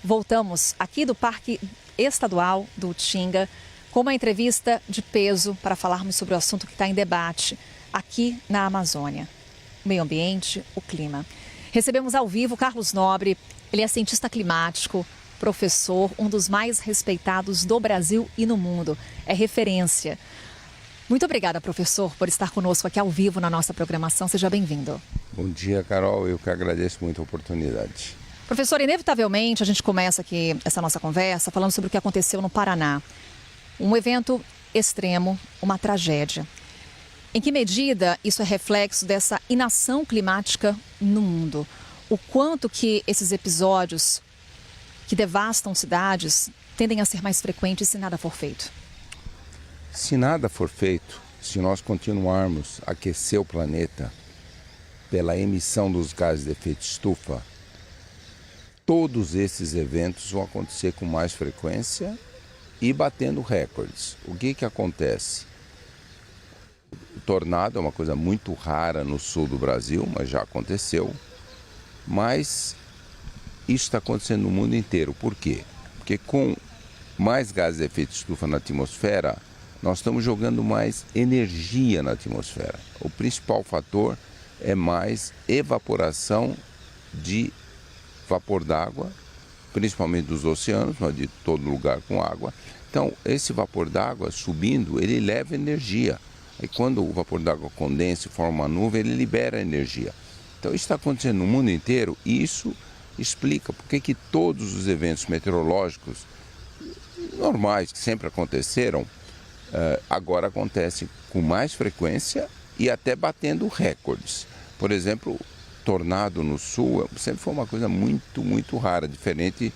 voltamos aqui do Parque Estadual do Utinga com uma entrevista de peso para falarmos sobre o assunto que está em debate aqui na Amazônia, o meio ambiente, o clima. Recebemos ao vivo Carlos Nobre, ele é cientista climático, professor, um dos mais respeitados do Brasil e no mundo, é referência. Muito obrigada, professor, por estar conosco aqui ao vivo na nossa programação. Seja bem-vindo. Bom dia, Carol. Eu que agradeço muito a oportunidade. Professor, inevitavelmente a gente começa aqui essa nossa conversa falando sobre o que aconteceu no Paraná. Um evento extremo, uma tragédia. Em que medida isso é reflexo dessa inação climática no mundo? O quanto que esses episódios que devastam cidades tendem a ser mais frequentes se nada for feito? Se nada for feito, se nós continuarmos a aquecer o planeta pela emissão dos gases de efeito estufa, todos esses eventos vão acontecer com mais frequência e batendo recordes. O que acontece? O tornado é uma coisa muito rara no sul do Brasil, mas já aconteceu. Mas isso está acontecendo no mundo inteiro. Por quê? Porque com mais gases de efeito estufa na atmosfera, nós estamos jogando mais energia na atmosfera. O principal fator é mais evaporação de vapor d'água, principalmente dos oceanos, mas de todo lugar com água. Então, esse vapor d'água subindo, ele leva energia. E quando o vapor d'água condensa e forma uma nuvem, ele libera energia. Então, isso está acontecendo no mundo inteiro e isso explica por que todos os eventos meteorológicos normais que sempre aconteceram, agora acontecem com mais frequência e até batendo recordes. Por exemplo, tornado no sul sempre foi uma coisa muito, muito rara, diferente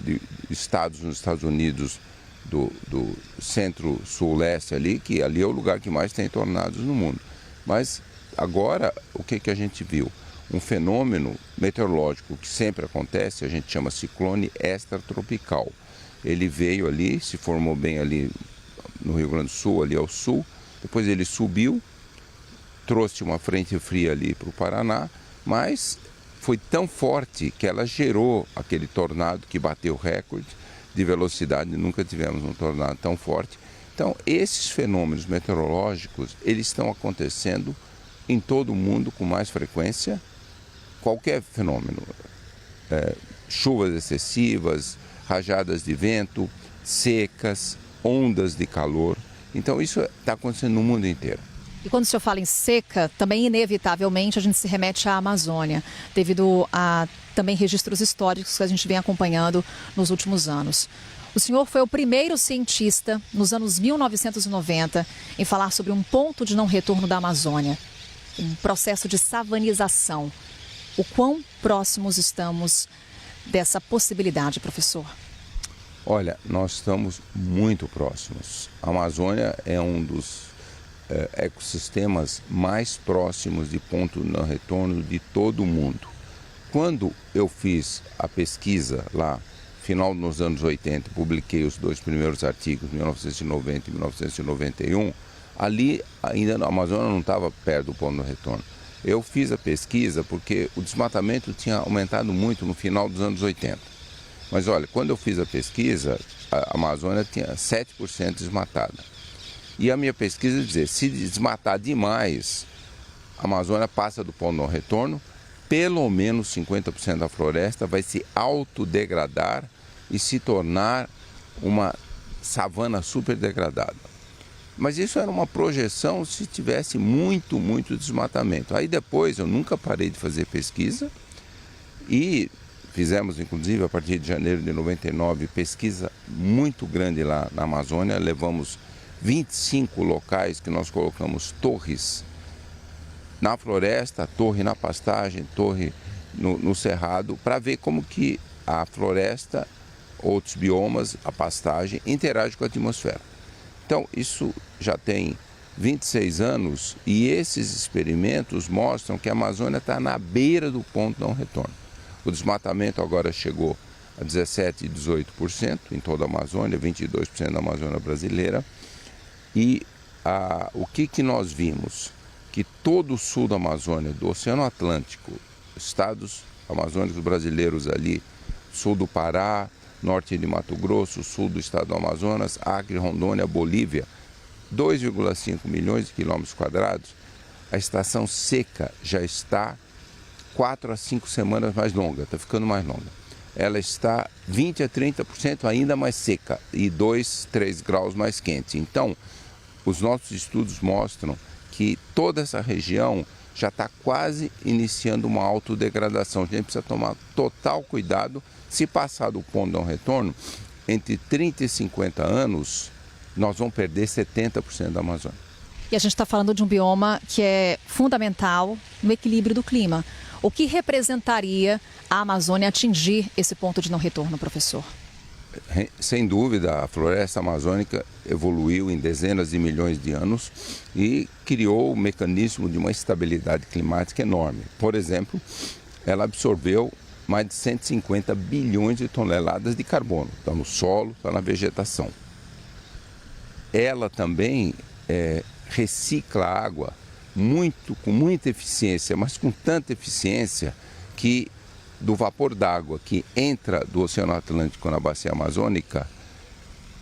de estados nos Estados Unidos do centro-sul-leste ali, que ali é o lugar que mais tem tornados no mundo. Mas agora, o que a gente viu? Um fenômeno meteorológico que sempre acontece, a gente chama ciclone extratropical. Ele veio ali, se formou bem ali no Rio Grande do Sul, ali ao sul, depois ele subiu, trouxe uma frente fria ali para o Paraná, mas foi tão forte que ela gerou aquele tornado que bateu recorde de velocidade, nunca tivemos um tornado tão forte. Então, esses fenômenos meteorológicos, eles estão acontecendo em todo o mundo com mais frequência. Qualquer fenômeno, chuvas excessivas, rajadas de vento, secas, ondas de calor. Então, isso está acontecendo no mundo inteiro. E quando o senhor fala em seca, também inevitavelmente a gente se remete à Amazônia, devido a também registros históricos que a gente vem acompanhando nos últimos anos. O senhor foi o primeiro cientista, nos anos 1990, em falar sobre um ponto de não retorno da Amazônia, um processo de savanização. O quão próximos estamos dessa possibilidade, professor? Olha, nós estamos muito próximos. A Amazônia é um dos ecossistemas mais próximos de ponto de não retorno de todo o mundo. Quando eu fiz a pesquisa lá, final dos anos 80, publiquei os 2 primeiros artigos, 1990 e 1991, ali ainda a Amazônia não estava perto do ponto de não retorno. Eu fiz a pesquisa porque o desmatamento tinha aumentado muito no final dos anos 80. Mas olha, quando eu fiz a pesquisa, a Amazônia tinha 7% desmatada. E a minha pesquisa dizia, se desmatar demais, a Amazônia passa do ponto de não retorno, pelo menos 50% da floresta vai se autodegradar e se tornar uma savana super degradada. Mas isso era uma projeção se tivesse muito, muito desmatamento. Aí depois eu nunca parei de fazer pesquisa e fizemos, inclusive, a partir de janeiro de 99, pesquisa muito grande lá na Amazônia. Levamos 25 locais que nós colocamos torres na floresta, torre na pastagem, torre no cerrado, para ver como que a floresta, outros biomas, a pastagem, interagem com a atmosfera. Então, isso já tem 26 anos e esses experimentos mostram que a Amazônia está na beira do ponto de não retorno. O desmatamento agora chegou a 17% e 18% em toda a Amazônia, 22% da Amazônia brasileira. E o que nós vimos? Que todo o sul da Amazônia, do Oceano Atlântico, estados amazônicos brasileiros ali, sul do Pará, norte de Mato Grosso, sul do estado do Amazonas, Acre, Rondônia, Bolívia, 2,5 milhões de quilômetros quadrados, a estação seca já está 4 a 5 semanas mais longa, está ficando mais longa. Ela está 20 a 30% ainda mais seca e 2, 3 graus mais quente. Então, os nossos estudos mostram que toda essa região já está quase iniciando uma autodegradação. A gente precisa tomar total cuidado. Se passar do ponto de não retorno, entre 30 e 50 anos, nós vamos perder 70% da Amazônia. E a gente está falando de um bioma que é fundamental no equilíbrio do clima. O que representaria a Amazônia atingir esse ponto de não retorno, professor? Sem dúvida, a floresta amazônica evoluiu em dezenas de milhões de anos e criou o mecanismo de uma estabilidade climática enorme. Por exemplo, ela absorveu mais de 150 bilhões de toneladas de carbono. Está no solo, está na vegetação. Ela também recicla a água com muita eficiência, mas com tanta eficiência que do vapor d'água que entra do Oceano Atlântico na bacia amazônica,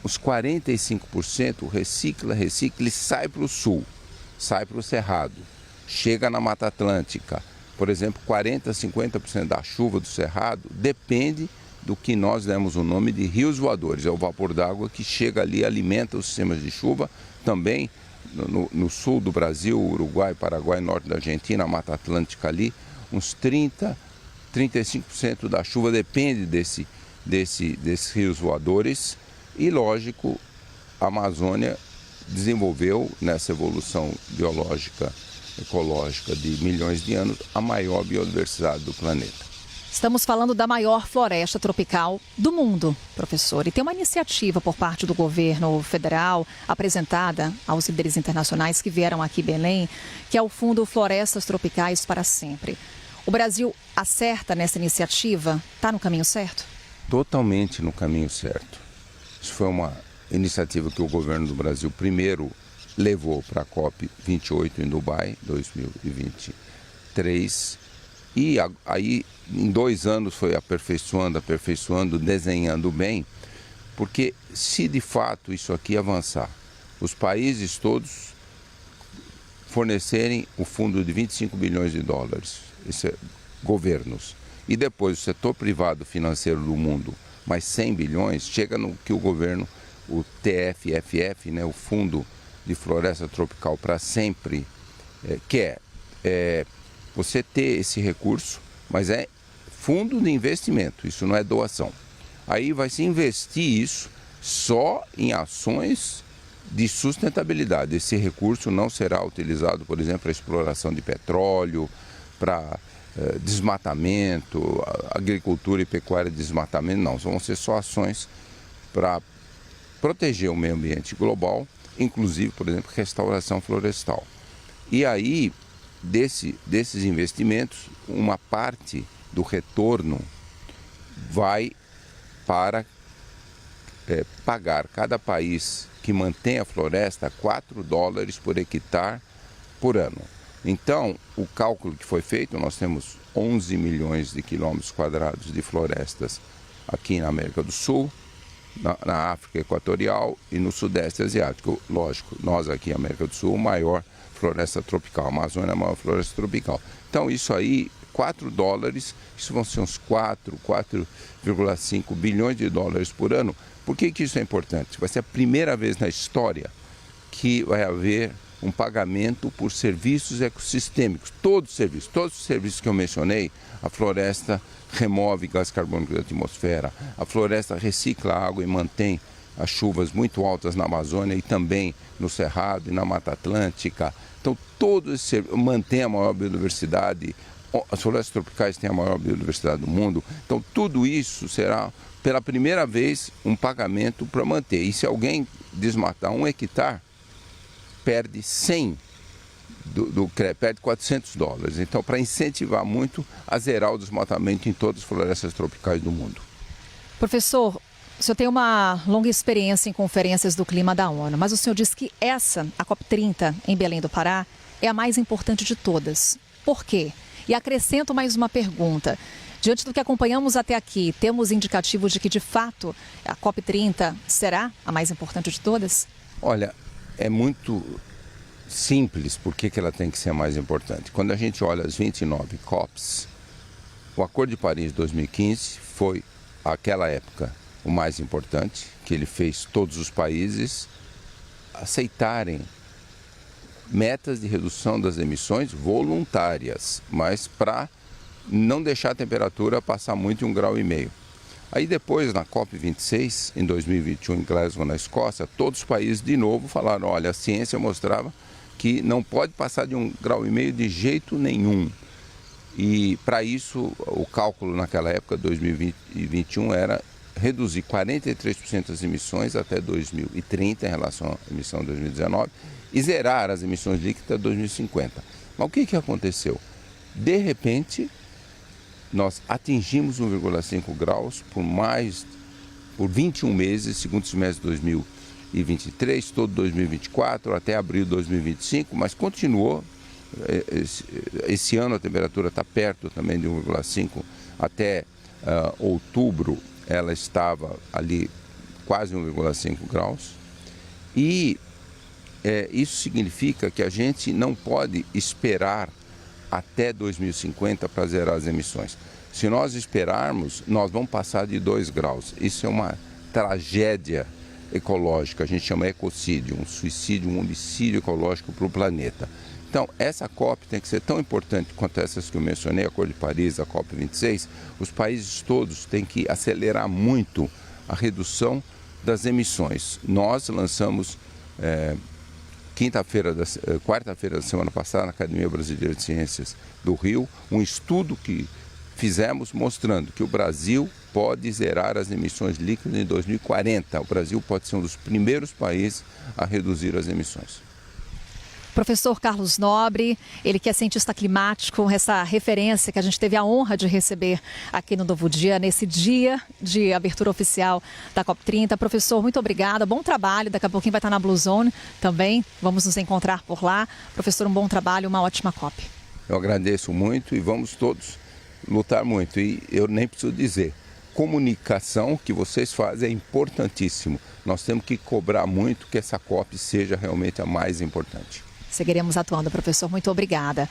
os 45% recicla e sai para o sul, sai para o Cerrado, chega na Mata Atlântica. Por exemplo, 40% a 50% da chuva do Cerrado depende do que nós demos o nome de rios voadores. É o vapor d'água que chega ali e alimenta os sistemas de chuva. Também no sul do Brasil, Uruguai, Paraguai, norte da Argentina, a Mata Atlântica ali, uns 35% da chuva depende desses rios voadores. E, lógico, a Amazônia desenvolveu, nessa evolução biológica, ecológica de milhões de anos, a maior biodiversidade do planeta. Estamos falando da maior floresta tropical do mundo, professor. E tem uma iniciativa por parte do governo federal, apresentada aos líderes internacionais que vieram aqui em Belém, que é o Fundo Florestas Tropicais para Sempre. O Brasil acerta nessa iniciativa? Está no caminho certo? Totalmente no caminho certo. Isso foi uma iniciativa que o governo do Brasil primeiro levou para a COP28 em Dubai, 2023. E aí, em 2 anos, foi aperfeiçoando, desenhando bem. Porque se de fato isso aqui avançar, os países todos fornecerem o fundo de 25 bilhões de dólares, governos, e depois o setor privado financeiro do mundo, mais 100 bilhões, chega no que o governo, o TFFF, né, o Fundo de Floresta Tropical para Sempre, quer você ter esse recurso, mas é fundo de investimento, isso não é doação. Aí vai se investir isso só em ações de sustentabilidade. Esse recurso não será utilizado, por exemplo, para exploração de petróleo, para desmatamento, agricultura e pecuária de desmatamento, não. Vão ser só ações para proteger o meio ambiente global, inclusive, por exemplo, restauração florestal. E aí, desses investimentos, uma parte do retorno vai para pagar cada país que mantém a floresta $4 por hectare por ano. Então, o cálculo que foi feito, nós temos 11 milhões de quilômetros quadrados de florestas aqui na América do Sul, na África Equatorial e no Sudeste Asiático. Lógico, nós aqui na América do Sul, maior floresta tropical, a Amazônia é a maior floresta tropical. Então, isso aí, $4, isso vão ser uns 4,5 bilhões de dólares por ano. Por que isso é importante? Vai ser a primeira vez na história que vai haver um pagamento por serviços ecossistêmicos. Todos os serviços que eu mencionei, a floresta remove gás carbônico da atmosfera, a floresta recicla a água e mantém as chuvas muito altas na Amazônia e também no Cerrado e na Mata Atlântica. Então, todos mantém a maior biodiversidade. As florestas tropicais têm a maior biodiversidade do mundo. Então, tudo isso será, pela primeira vez, um pagamento para manter. E se alguém desmatar 1 hectare, perde 100 perde $400. Então, para incentivar muito a zerar o desmatamento em todas as florestas tropicais do mundo. Professor, o senhor tem uma longa experiência em conferências do clima da ONU, mas o senhor disse que essa, a COP30 em Belém do Pará, é a mais importante de todas. Por quê? E acrescento mais uma pergunta. Diante do que acompanhamos até aqui, temos indicativos de que, de fato, a COP30 será a mais importante de todas? Olha, é muito simples por que ela tem que ser a mais importante. Quando a gente olha as 29 COPs, o Acordo de Paris de 2015 foi, àquela época, o mais importante, que ele fez todos os países aceitarem metas de redução das emissões voluntárias, mas para não deixar a temperatura passar muito de 1,5 graus. Aí depois, na COP26, em 2021, em Glasgow, na Escócia, todos os países de novo falaram, olha, a ciência mostrava que não pode passar de 1,5 graus de jeito nenhum. E para isso, o cálculo naquela época, 2021, era reduzir 43% das emissões até 2030 em relação à emissão de 2019 e zerar as emissões líquidas até 2050. Mas o que aconteceu? De repente, nós atingimos 1,5 graus por 21 meses, segundo semestre de 2023, todo 2024, até abril de 2025, mas continuou. Esse ano a temperatura está perto também de 1,5, até outubro ela estava ali quase 1,5 graus. E isso significa que a gente não pode esperar até 2050 para zerar as emissões. Se nós esperarmos, nós vamos passar de 2 graus. Isso é uma tragédia ecológica, a gente chama ecocídio, um suicídio, um homicídio ecológico para o planeta. Então, essa COP tem que ser tão importante quanto essas que eu mencionei, a Acordo de Paris, a COP26. Os países todos têm que acelerar muito a redução das emissões. Nós lançamos quarta-feira da semana passada, na Academia Brasileira de Ciências do Rio, um estudo que fizemos mostrando que o Brasil pode zerar as emissões líquidas em 2040. O Brasil pode ser um dos primeiros países a reduzir as emissões. Professor Carlos Nobre, ele que é cientista climático, essa referência que a gente teve a honra de receber aqui no Novo Dia, nesse dia de abertura oficial da COP30. Professor, muito obrigada, bom trabalho, daqui a pouquinho vai estar na Blue Zone também, vamos nos encontrar por lá. Professor, um bom trabalho, uma ótima COP. Eu agradeço muito e vamos todos lutar muito. E eu nem preciso dizer, comunicação que vocês fazem é importantíssimo. Nós temos que cobrar muito que essa COP seja realmente a mais importante. Seguiremos atuando, professor. Muito obrigada.